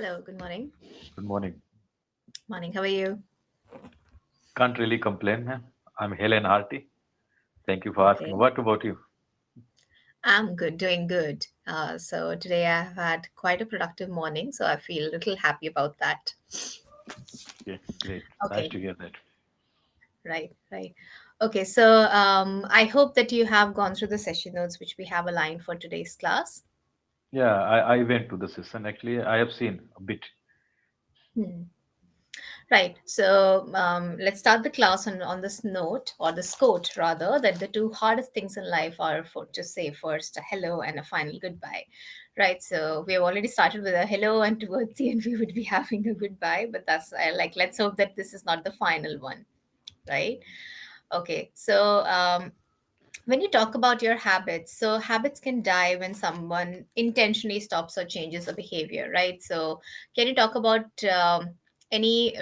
Hello, good morning. Good morning. Morning, how are you? Can't really complain, man. I'm Helen Harty. Thank you for asking. Okay, What about you? I'm good, doing good. So today I've had quite a productive morning, so I feel a little happy about that. Okay, great. Nice Okay, to hear that. right, right. Okay, so I hope that you have gone through the session notes which we have aligned for today's class. Yeah, I went to the session. Actually, I have seen a bit. Hmm. Right. So let's start the class on this note, or this quote rather, that the two hardest things in life are for to say first a hello and a final goodbye. Right. So we have already started with a hello, and towards the end we would be having a goodbye. But that's like, let's hope that this is not the final one. Right. Okay. So when you talk about your habits, so habits can die when someone intentionally stops or changes a behavior, right? So can you talk about any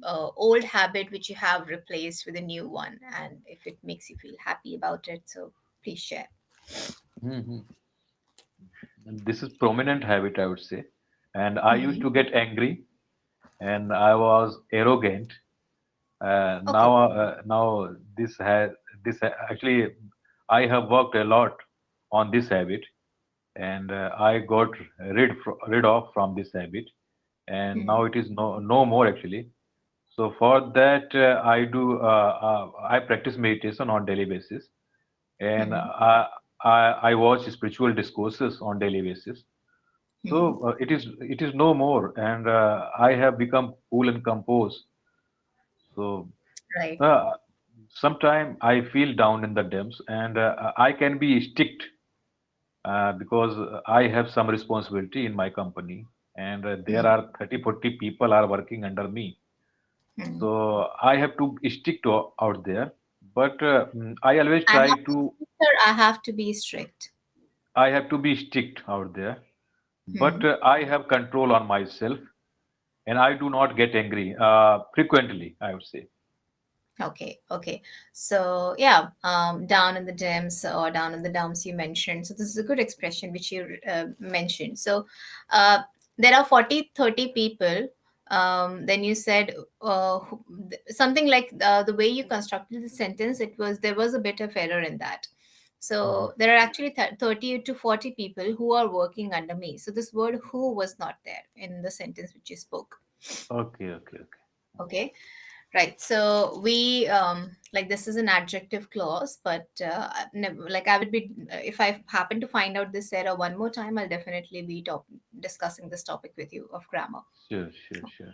old habit which you have replaced with a new one, and if it makes you feel happy about it, so please share. Hmm. This is prominent habit, I would say. And I used Hmm. to get angry, and I was arrogant. Okay. Now actually, I have worked a lot on this habit, and I got rid of from this habit, and Hmm. now it is no more actually. So for that, I practice meditation on daily basis, and Hmm. I watch spiritual discourses on daily basis. Hmm. So it is no more, and I have become cool and composed. So Right. uh, sometimes I feel down in the dumps, and I can be strict because I have some responsibility in my company, and there Hmm. are 30, 40 people are working under me. Hmm. So I have to stick to out there, but I always I have try to to. be strict, or I have to be strict. I have to be strict out there, but Hmm. I have control on myself, and I do not get angry frequently, I would say. Okay, okay. So yeah, down in the dims or down in the dumps you mentioned. So this is a good expression which you mentioned. So uh, there are 40, 30 people. Then you said something like the way you constructed the sentence, there was a bit of error in that. Mhm. So there are actually 30 to 40 people who are working under me. So this word who was not there in the sentence which you spoke. Okay, okay, okay. Okay. Right. So we like this is an adjective clause, but like I would be if I happen to find out this error one more time, I'll definitely be discussing this topic with you of grammar. Sure, sure, sure.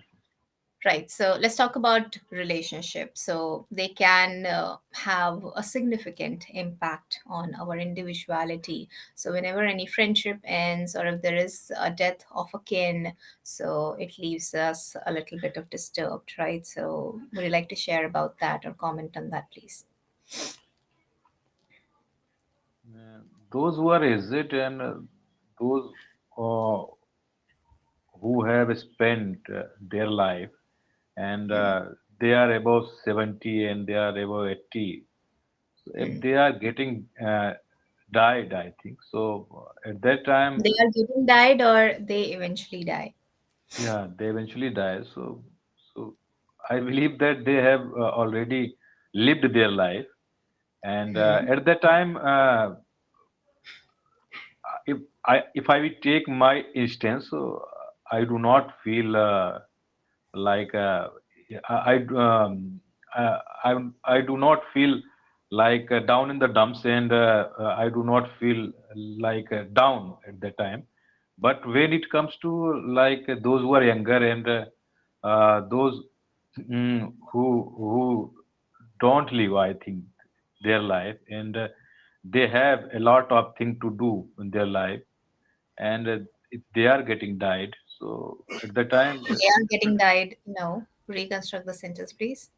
Right. So let's talk about relationships. So they can have a significant impact on our individuality. So whenever any friendship ends, or if there is a death of a kin, so it leaves us a little bit of disturbed, right? So would you like to share about that or comment on that, please? Uh, those who are aged and those uh, who have spent their life and Hmm. they are above 70 and they are above 80. So if Hmm. they are getting died, I think so. At that time, They are getting died, or they eventually die. yeah, they eventually die. So I believe that they have already lived their life, and Hmm. at that time, if I will take my instance, so I do not feel like I I do not feel like down in the dumps, and I do not feel like down at that time. But when it comes to like those who are younger and those who don't live, I think their life, and they have a lot of thing to do in their life, and if they are getting died, so at the time, They are getting died. No. Reconstruct the sentence, please.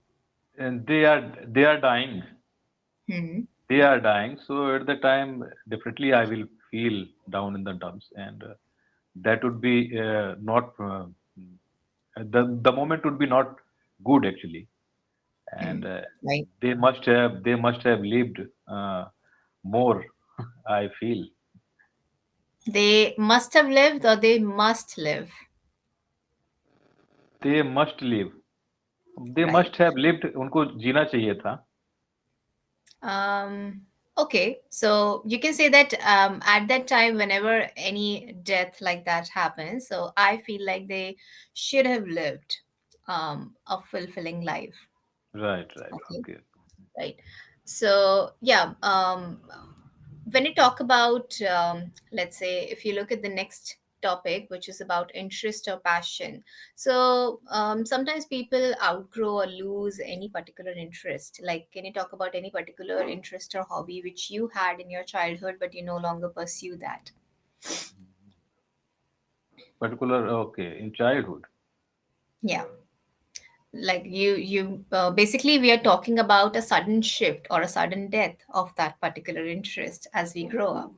and they are dying. Hmm. They are dying. So at the time, definitely I will feel down in the dumps, and that would be not the moment would be not good actually, and Hmm. Right. they must have lived more. I feel They must have lived, or they must live. they must live. They right? must have lived. उनको जीना चाहिए था. Okay, so you can say that at that time, whenever any death like that happens, so I feel like they should have lived a fulfilling life. Right, right. Okay, Okay. right. So yeah, when you talk about, let's say, if you look at the next topic, which is about interest or passion, so sometimes people outgrow or lose any particular interest. Like, can you talk about any particular interest or hobby which you had in your childhood but you no longer pursue that? Particular. Okay. In childhood. Yeah, like you basically we are talking about a sudden shift or a sudden death of that particular interest as we grow up.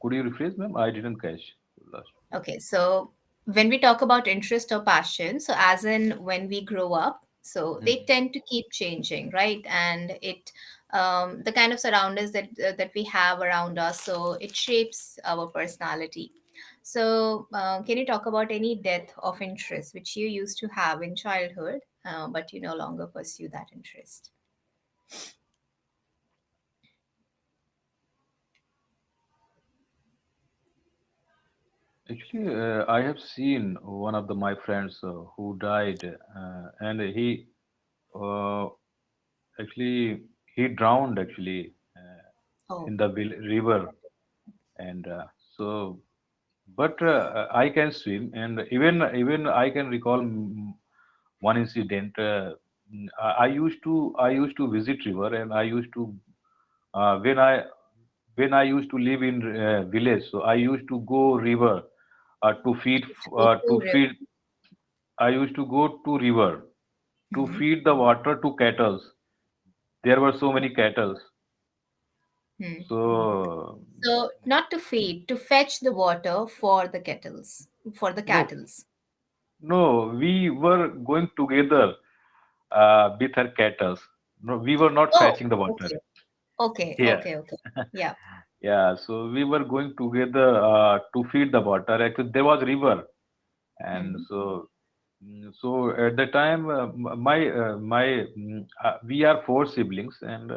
Could you rephrase, ma'am? I didn't catch last. Okay, so when we talk about interest or passion, so as in when we grow up, so they Mhm. tend to keep changing, right? And it, the kind of surroundings that we have around us, so it shapes our personality. So, can you talk about any depth of interest which you used to have in childhood, but you no longer pursue that interest? Actually, I have seen one of my friends who died, and he uh, actually he drowned actually Oh, in the river, and so. But I can swim, and even I can recall one incident. I used to visit river, and I used to uh, when I when I used to live in village, so I used to go river to feed to go to to river. feed. I used to go to river to Mhm. feed the water to cattle. There were so many cattle. Hmm. So So, not to feed, to fetch the water for the kettles, for the no, cattles. no, we were going together with her cattle. No, we were not Oh, fetching the water. okay. Okay, Yeah, okay, okay. Yeah. yeah. So we were going together to feed the water. Actually, there was river, and Hmm. so at the time, we are four siblings, and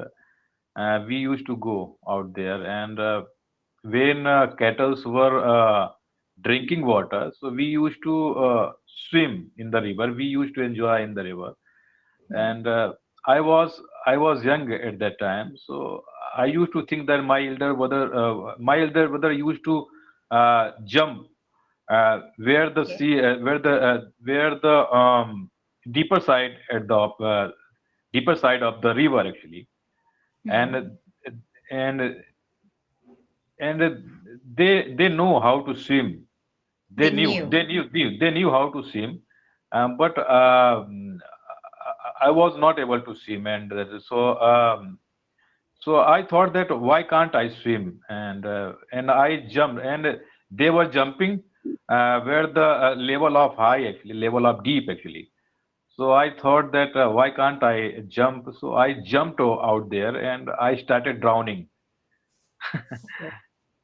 we used to go out there, and when cattles were drinking water, so we used to swim in the river. We used to enjoy in the river, Hmm. and I was young at that time, so I used to think that my elder brother used to jump where the Okay. sea where the deeper side at the deeper side of the river actually, Hmm. and and and they know how to swim. They They knew knew. they knew they knew how to swim, but I was not able to swim, and so I thought that why can't I swim, and I jumped, and they were jumping where the level of high actually level of deep actually. So I thought that why can't I jump? So I jumped out there and I started drowning. Okay.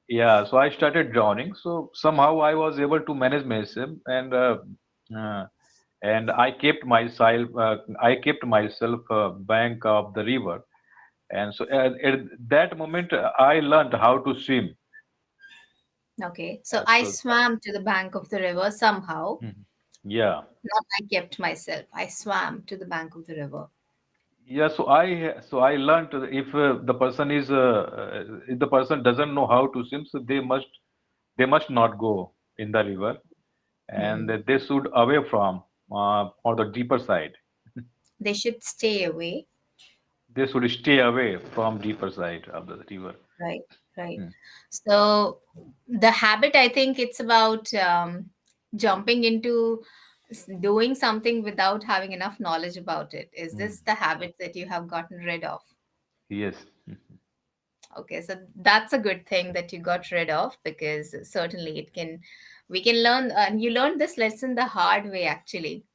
Yeah, so I started drowning. So somehow I was able to manage myself, uh, and I kept myself bank of the river. And so at that moment, I learned how to swim. Okay. So I So swam to the bank of the river somehow. Mhm. Yeah, Not I kept myself. I swam to the bank of the river. yeah. So I learned if the person doesn't know how to swim, so they must not go in the river, and Hmm. they should away from on the deeper side. They should stay away. They should stay away from deeper side of the river. Right. Right. Hmm. So the habit, I think it's about jumping into doing something without having enough knowledge about it. Is Hmm. this the habit that you have gotten rid of? Yes. Okay, so that's a good thing that you got rid of because certainly it can, we can learn, and you learned this lesson the hard way actually.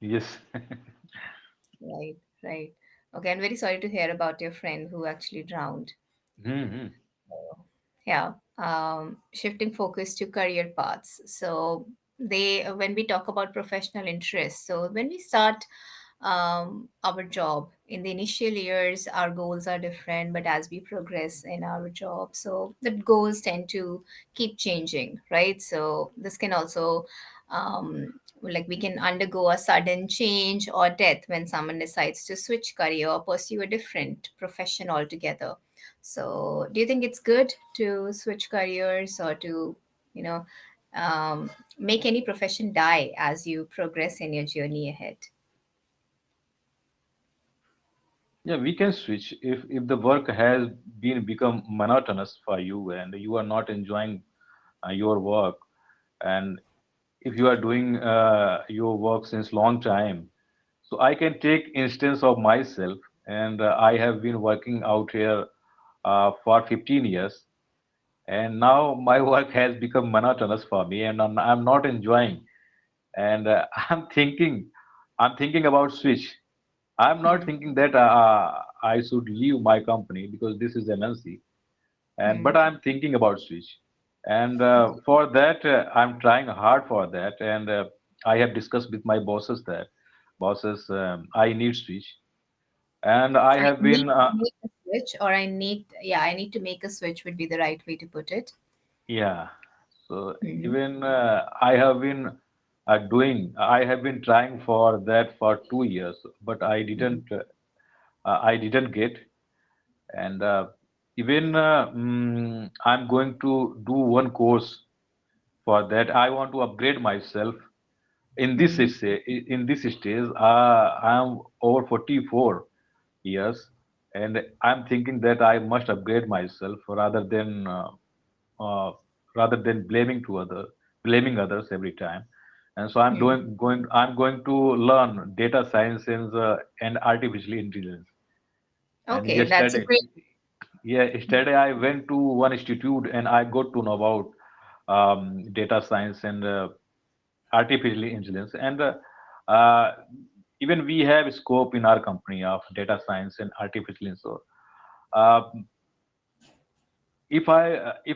Yes. Right, right. Okay, I'm very sorry to hear about your friend who actually drowned. Hmm. Yeah. Shifting focus to career paths. So they when we talk about professional interests, so when we start our job in the initial years, our goals are different, but as we progress in our job, so the goals tend to keep changing, right? So this can also like we can undergo a sudden change or death when someone decides to switch career or pursue a different profession altogether. So do you think it's good to switch careers or to, you know, um, make any profession die as you progress in your journey ahead? Yeah, we can switch if the work has been become monotonous for you and you are not enjoying your work, and if you are doing your work since long time. So I can take instance of myself, and I have been working out here for 15 years, and now my work has become monotonous for me, and I'm not enjoying. And I'm thinking about switch. I'm not Hmm. thinking that I should leave my company because this is MNC, and but Hmm. I'm thinking about switch, and Okay. for that I'm trying hard for that, and I have discussed with my bosses that bosses I need switch, and I I have need been to make a switch, or I need to make a switch would be the right way to put it. yeah. So Hmm. even I have been trying for that for 2 years, but Hmm. I didn't get, and even I'm going to do one course for that. I want to upgrade myself in Hmm. in this stage. I'm over 44 years, and I'm thinking that I must upgrade myself uh, rather than blaming others every time. And so Hmm. I'm going to learn data science and artificial intelligence. And Okay, that's a great. yesterday I went to one institute and I got to know about data science and artificial intelligence. And uh, even we have scope in our company of data science and artificial intelligence. So uh, if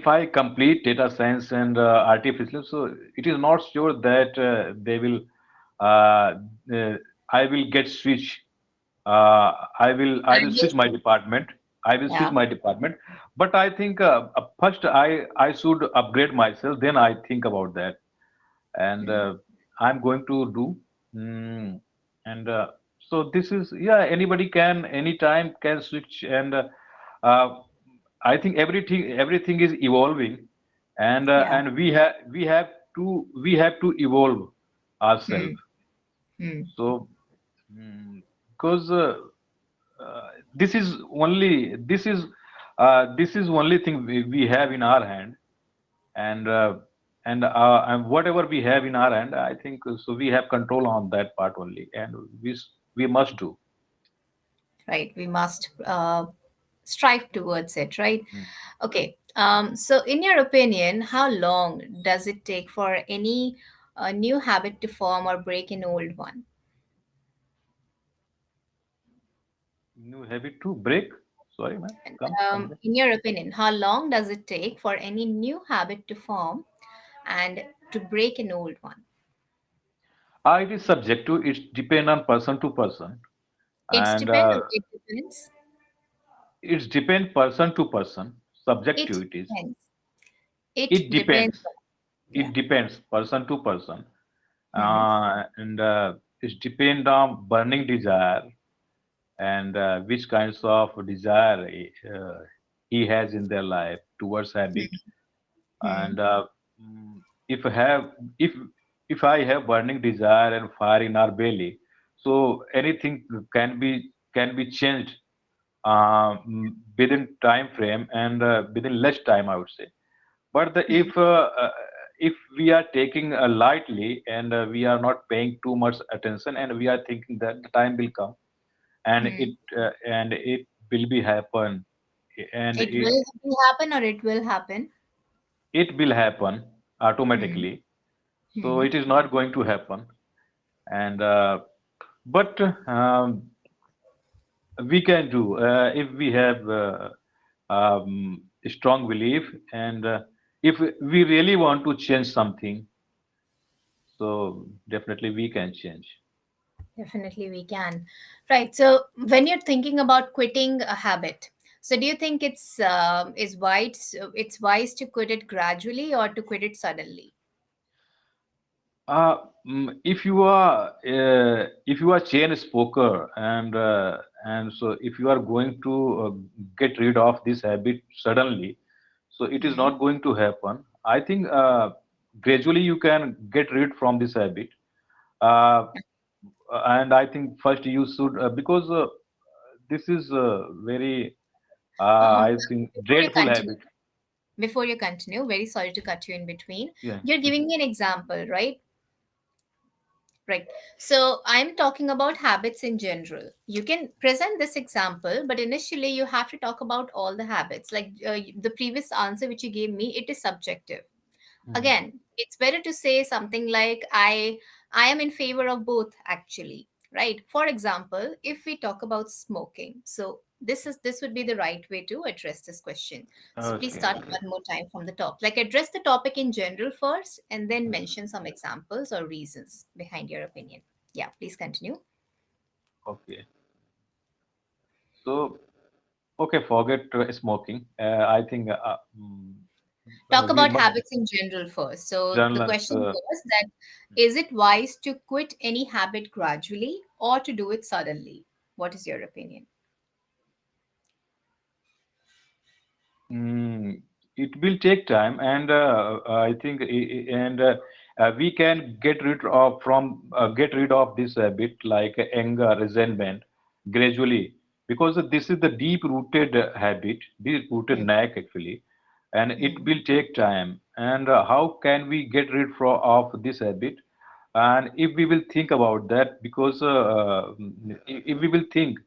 I complete data science and artificial, so it is not sure that they will uh, uh, I will get switch. I will switch my department. I will switch Yeah. my department. But I think first I should upgrade myself. Then I think about that, and Hmm. I'm going to do. Mm, and so this is, yeah, anybody can anytime can switch, and uh, I think everything is evolving, Yeah. and we have to evolve Hmm. ourselves. Hmm. So because this is only this is only thing we have in our hand, and and whatever we have in our hand, I think so we have control on that part only, and we must do. Right. We must strive towards it, right? Mm. Okay. So, in your opinion, how long does it take for any new habit to form or break an old one? New habit to break. Sorry, man. Come again. In your opinion, how long does it take for any new habit to form and to break an old one? It is subjective. It's depend on person to person, It's and depend or it depends? it's depend person to person. It Subjective it is. depends. It It depends. depends. Yeah. It depends person to person, Hmm. and it depend on burning desire and which kinds of desire he has in their life towards habit. Hmm. And if I have if I have burning desire and fire in our belly, so anything can be changed within time frame, and within less time, I would say. But Hmm. if we are taking lightly, and we are not paying too much attention, and we are thinking that the time will come, Hmm. and it will be happen, and It will happen or it will happen. it will happen Hmm. automatically. So Hmm. it is not going to happen, and but we can do if we have a strong belief, and if we really want to change something, So definitely we can change. Definitely, we can. Right. So, when you're thinking about quitting a habit, so do you think it's wise to quit it gradually or to quit it suddenly? Uh, if you are chain smoker and so if you are going to get rid of this habit suddenly, so it is Hmm. not going to happen. I think gradually you can get rid from this habit. Uh, and I think first you should because this is very I think Before you dreadful continue, habit. very sorry to cut you in between. Yeah. You're giving Mhm. me an example, right? Right. So I'm talking about habits in general. You can present this example, but initially you have to talk about all the habits. Like the previous answer which you gave me, it is subjective. Mhm. Again, it's better to say something like I am in favor of both actually, right? For example, if we talk about smoking, so this would be the right way to address this question. So please Okay, start okay, one more time from the top, like address the topic in general first and then mention some examples or reasons behind your opinion. Yeah, please continue. okay. So okay, forget smoking. I think Talk we about must habits in general first. So the journalists. question was that is it wise to quit any habit gradually or to do it suddenly? What is your opinion? Mm, it will take time, and I think, and we can get rid of this habit like anger, resentment, gradually, because this is the deep-rooted habit, deep-rooted Hmm. knack actually, and it Hmm. will take time. And how can we get rid of this habit? And if we will think about that, because if we will think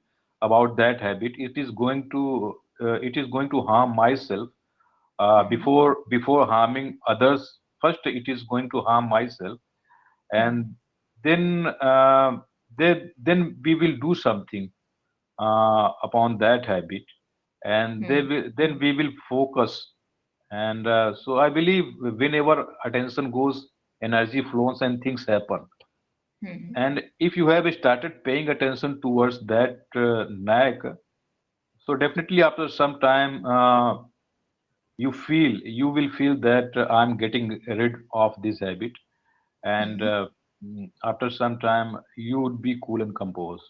about that habit, it is going to harm myself Hmm. before harming others. First, it is going to harm myself, Hmm. and then then we will do something upon that habit, and Hmm. then we will focus. And so I believe whenever attention goes, energy flows and things happen. Hmm. And if you have started paying attention towards that knack, so definitely after some time, you will feel that I'm getting rid of this habit, and Hmm. after some time, you would be cool and composed.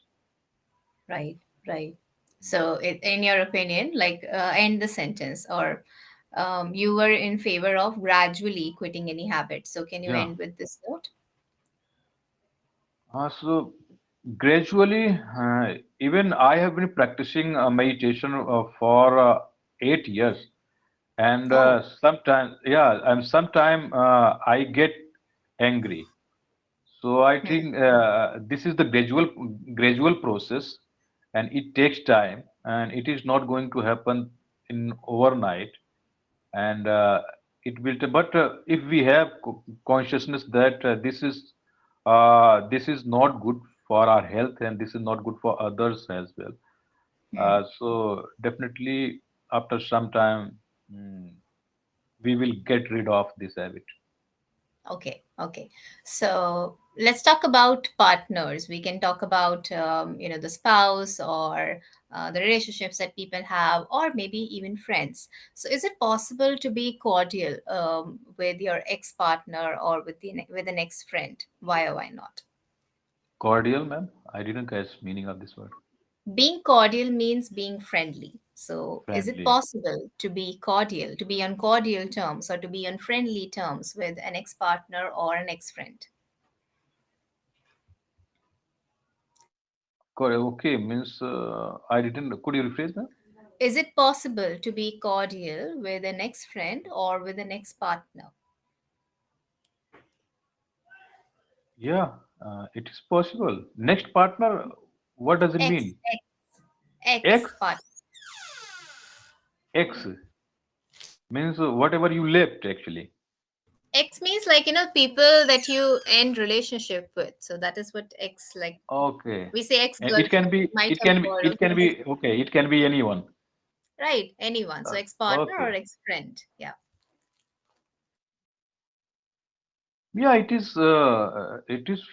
Right, right. So, in your opinion, like end the sentence, or you were in favor of gradually quitting any habit. So, can you Yeah. end with this note? So gradually, even I have been practicing meditation for 8 years, and Oh. sometimes, yeah, and sometimes I get angry. So I Hmm. think this is the gradual process, and it takes time, and it is not going to happen in overnight. And it will. But if we have consciousness that this is not good for our health, and this is not good for others as well. Hmm. So definitely, after some time, mm, we will get rid of this habit. Okay, okay. So let's talk about partners. We can talk about, the spouse or the relationships that people have, or maybe even friends. So, is it possible to be cordial with your ex partner or with an ex friend? Why or why not? Cordial, ma'am. I didn't catch meaning of this word. Being cordial means being friendly. So, is it Friendly. possible to be cordial, to be on cordial terms, or to be on friendly terms with an ex partner or an ex friend? Okay, means I didn't. Could you rephrase that? Is it possible to be cordial with an ex friend or with an ex partner? Yeah, it is possible. Next partner, what does it Ex, mean? ex, ex X, partner. X means whatever you left actually. Ex means like, people that you end relationship with. So that is what ex, like, Okay. we say ex It can girlfriend. be, You might have heard of it can this. be, okay, it can be anyone. Right, anyone. So ex partner or Okay. ex friend. Yeah. Yeah, it is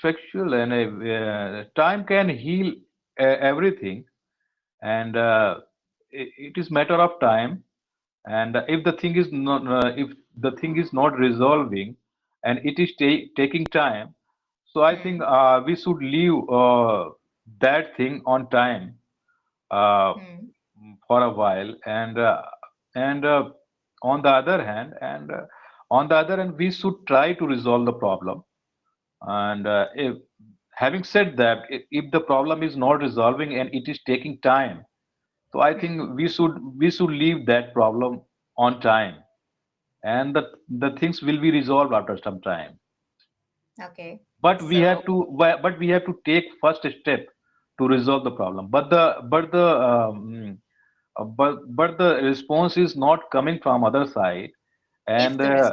factual, and time can heal everything, and it is matter of time. And if the thing is not if the thing is not resolving, and it is taking time, so I think Hmm. we should leave that thing on time, uh, Hmm. for a while, and on the other hand, we should try to resolve the problem. And if, having said that, if the problem is not resolving and it is taking time, so I Hmm. think we should leave that problem on time, and the things will be resolved after some time. Okay. But we So, have to but we have to take first step to resolve the problem. But the response is not coming from other side, if and the response is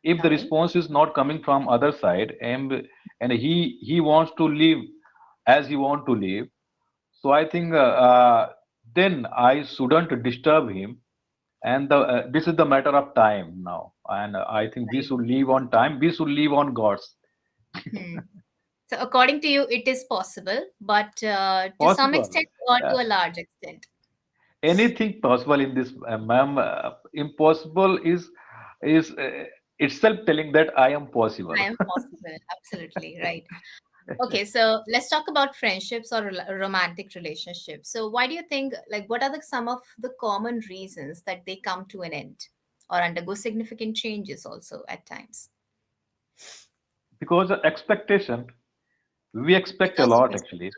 if the coming, response is not coming from other side, and he wants to live as he want to live, so I think then I shouldn't disturb him. And this is the matter of time now, and I think we right? should live on time. We should live on God's. Hmm. So, according to you, it is possible, but to some Possible. extent or Yeah. to a large extent, Anything possible in this, ma'am. Impossible is itself telling that I am possible. I am possible. Absolutely right. Okay, so let's talk about friendships or romantic relationships. So, why do you think, like, what are some of the common reasons that they come to an end or undergo significant changes also at times? Because expectation, we expect a Because of lot actually.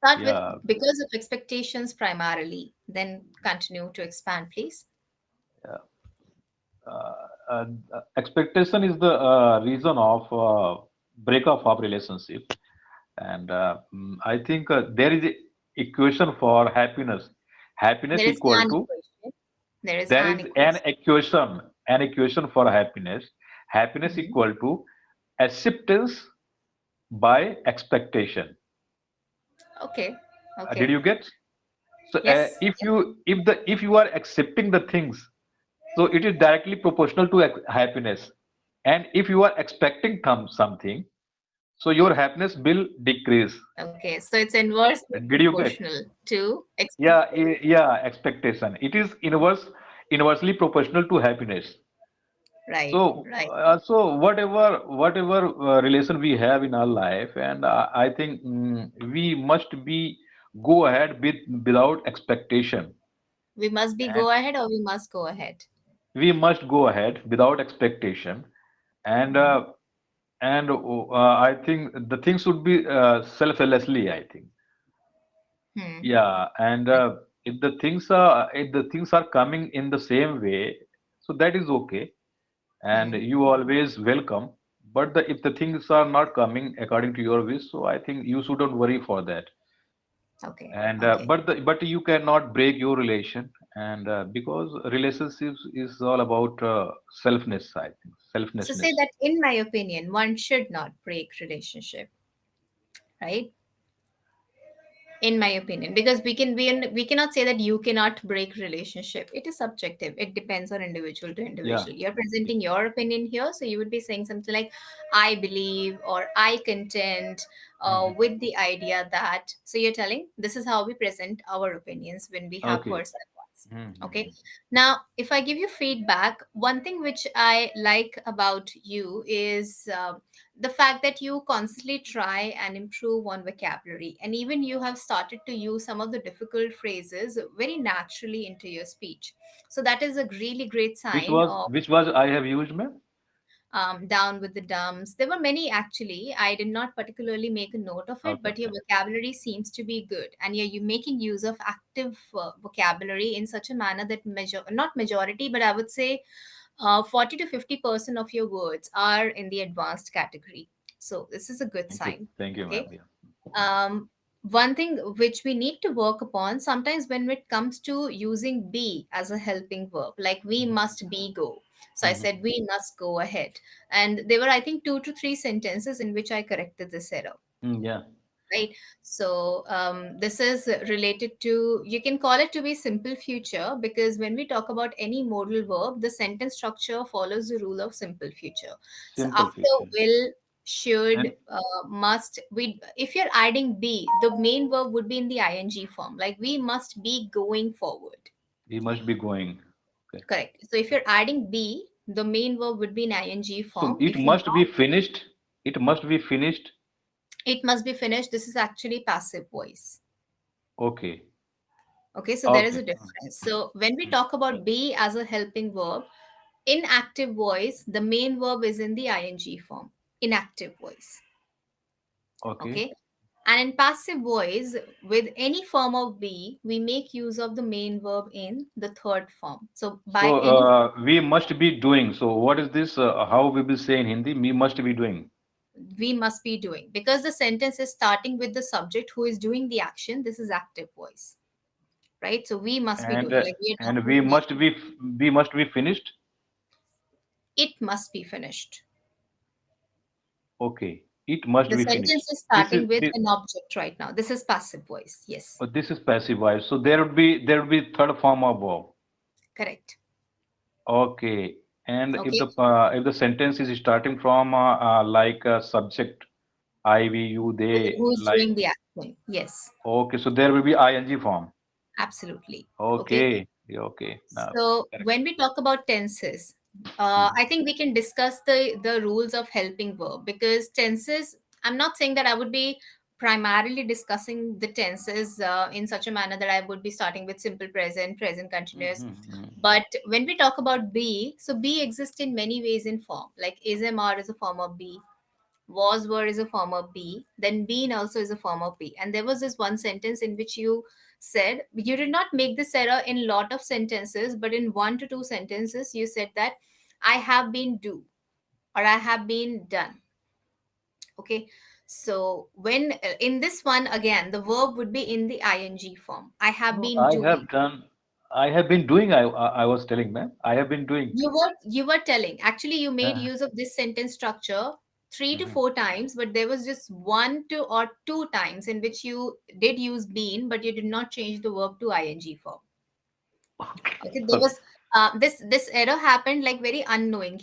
start with Yeah. because of expectations primarily, then continue to expand, please. Yeah. Expectation is the reason of breakup of relationship, and I think there is a equation for happiness. Happiness There is equal an to equation. There is there an is an equation. equation an equation for happiness. Happiness Hmm. equal to acceptance by expectation. Okay. Did Okay. you get? So Yes. if you are accepting the things, so it is directly proportional to happiness. And if you are expecting something, so your happiness will decrease. Okay. So it's inversely Did you get? proportional to Yeah, expectation. yeah, expectation. It is inversely proportional to happiness. Right. So, Right. whatever relation we have in our life, and I think we must be go ahead without expectation, We must be and go ahead or we must go ahead. we must go ahead without expectation, and Hmm. I think the things should be selflessly. I think, Hmm. yeah, and if the things are coming in the same way, so that is okay, and Hmm. you always welcome. But if the things are not coming according to your wish, so I think you shouldn't worry for that. Okay. And Okay. but you cannot break your relation, and because relationships is all about selfness. I think So say selflessness. that in my opinion, one should not break relationship, right? In my opinion, because we cannot say that you cannot break relationship. It is subjective. It depends on individual to Yeah. individual. You're presenting your opinion here, so you would be saying something like, I believe or I contend Mhm. with the idea that. So you're telling this is how we present our opinions when we have Okay. personal ones. Okay. Mhm. Now, if I give you feedback, one thing which I like about you is the fact that you constantly try and improve on vocabulary, and even you have started to use some of the difficult phrases very naturally into your speech. So that is a really great sign of Which was I have used, ma'am? down with the dumps. There were many actually. I did not particularly make a note of it, Okay, but your okay. vocabulary seems to be good, and you're making use of active vocabulary in such a manner that not majority, but I would say 40 to 50% of your words are in the advanced category. So this is a good sign. Thank you, ma'am. Okay. Yeah. um, One thing which we need to work upon sometimes when it comes to using be as a helping verb, like we must be go. So I Mhm. said we must go ahead. And there were, I think, 2 to 3 sentences in which I corrected this error. Yeah. right? So this is related to, you can call it to be simple future, because when we talk about any modal verb, the sentence structure follows the rule of simple future. So Simple after future. will, should, And must, we, if you're adding be, the main verb would be in the ing form, like we must be going forward. we must be going. Okay. Correct. So if you're adding be, the main verb would be in ing So form. it If you must be finished. It must be finished. it must be finished, this is actually passive voice. Okay. Okay, so there is Okay. a difference. So when we talk about be as a helping verb, in active voice, the main verb is in the ing form, in active voice. Okay. Okay. And in passive voice, with any form of be, we make use of the main verb in the third form. So by So any, we must be doing. So what is this? How we will say in Hindi? We must be doing. we must be doing, because the sentence is starting with the subject who is doing the action. This is active voice, right? So we must be And doing, like we are and talking about, we must be finished. it must be finished. Okay. It must The be sentence finished. is This is starting with this, an object right now. This is passive voice. Yes, this is passive voice. So there would be third form of verb. correct. Okay. And Okay. if the sentence is starting from like subject, I, we, you, they, Who is like, doing the action? Yes, okay, so there will be ing form. absolutely. Okay. Okay. Yeah, okay. Now, So correct. when we talk about tenses, Mhm. I think we can discuss the rules of helping verb, because tenses. I'm not saying that I would be primarily discussing the tenses in such a manner that I would be starting with simple present, present continuous. Mhm. But when we talk about be, so be exists in many ways in form. Like is, am, are is a form of be, was, were is a form of be, then been also is a form of be. And there was this one sentence in which you said, you did not make this error in lot of sentences, but in one to two sentences you said that I have been do, or I have been done. Okay. So when in this one again, the verb would be in the ing form. I have No, been doing. I have been doing, I was telling, ma'am, I have been doing. You were telling, actually you made Uh, use of this sentence structure three to mhm. four times, but there was just one to or two times in which you did use been, but you did not change the verb to ing form. Okay. Okay, there Okay. was this error happened like very unknowingly.